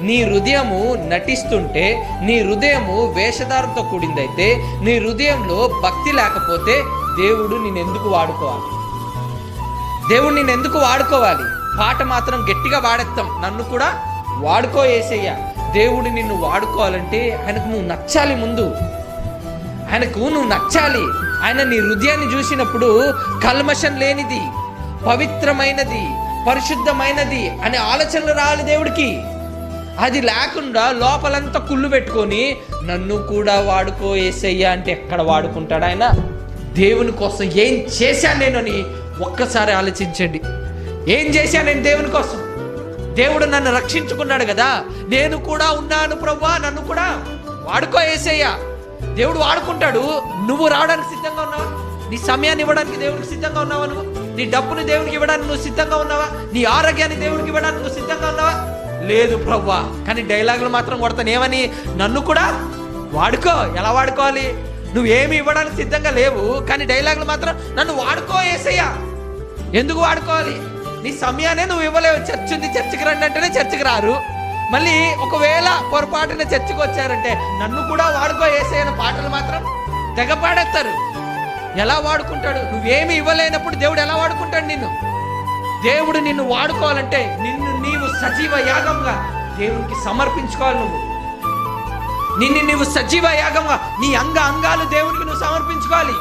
నీ హృదయము నటిస్తుంటే, నీ హృదయము వేషధారంతో కూడిందైతే, నీ హృదయంలో భక్తి లేకపోతే దేవుడు నిన్నెందుకు వాడుకోవాలి? దేవుడు నిన్నెందుకు వాడుకోవాలి? పాట మాత్రం గట్టిగా వాడేస్తాం, నన్ను కూడా వాడుకో యేసయ్య. దేవుడు నిన్ను వాడుకోవాలంటే ఆయనకు నువ్వు నచ్చాలి. ముందు ఆయనకు నువ్వు నచ్చాలి. ఆయన నీ హృదయాన్ని చూసినప్పుడు కల్మషం లేనిది, పవిత్రమైనది, పరిశుద్ధమైనది అనే ఆలోచనలు రావాలి దేవుడికి. అది లేకుండా లోపలంతా కుళ్ళు పెట్టుకొని నన్ను కూడా వాడుకో యేసయ్య అంటే ఎక్కడ వాడుకుంటాడు ఆయన? దేవుని కోసం ఏం చేశాను నేను అని ఒక్కసారి ఆలోచించండి. ఏం చేశాను నేను దేవుని కోసం? దేవుడు నన్ను రక్షించుకున్నాడు కదా, నేను కూడా ఉన్నాను ప్రభువా, నన్ను కూడా వాడుకో యేసయ్య. దేవుడు వాడుకుంటాడు. నువ్వు రావడానికి సిద్ధంగా ఉన్నావా? నీ సమయాన్ని ఇవ్వడానికి దేవునికి సిద్ధంగా ఉన్నావా? నువ్వు నీ డబ్బుని దేవునికి ఇవ్వడానికి నువ్వు సిద్ధంగా ఉన్నావా? నీ ఆరోగ్యాన్ని దేవునికి ఇవ్వడానికి నువ్వు సిద్ధంగా ఉన్నావా? లేదు ప్రభువా. కానీ డైలాగులు మాత్రం కొడతాను. ఏమని? నన్ను కూడా వాడుకో. ఎలా వాడుకోవాలి? నువ్వేమి ఇవ్వడానికి సిద్ధంగా లేవు, కానీ డైలాగులు మాత్రం నన్ను వాడుకో యేసయ్య. ఎందుకు వాడుకోవాలి? నీ సమయాన్ని నువ్వు ఇవ్వలేవు. చర్చ్ ఉంది, చర్చికి రండి అంటేనే చర్చికి రారు. మళ్ళీ ఒకవేళ పొరపాటున చర్చికి వచ్చారంటే నన్ను కూడా వాడుకో యేసయ్య పాటలు మాత్రం తెగపాడేస్తారు. ఎలా వాడుకుంటాడు? నువ్వేమి ఇవ్వలేనప్పుడు దేవుడు ఎలా వాడుకుంటాడు నిన్ను? దేవుడు నిన్ను వాడుకోవాలంటే నిన్ను నీవు సజీవ యాగంగా దేవునికి సమర్పించుకోవాలి. నిన్ను నీవు సజీవ యాగంగా, నీ అంగాలు దేవునికి నువ్వు సమర్పించుకోవాలి.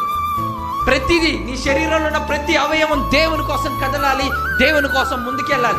ప్రతిదీ, నీ శరీరంలో ఉన్న ప్రతి అవయవం దేవుని కోసం కదలాలి, దేవుని కోసం ముందుకెళ్ళాలి.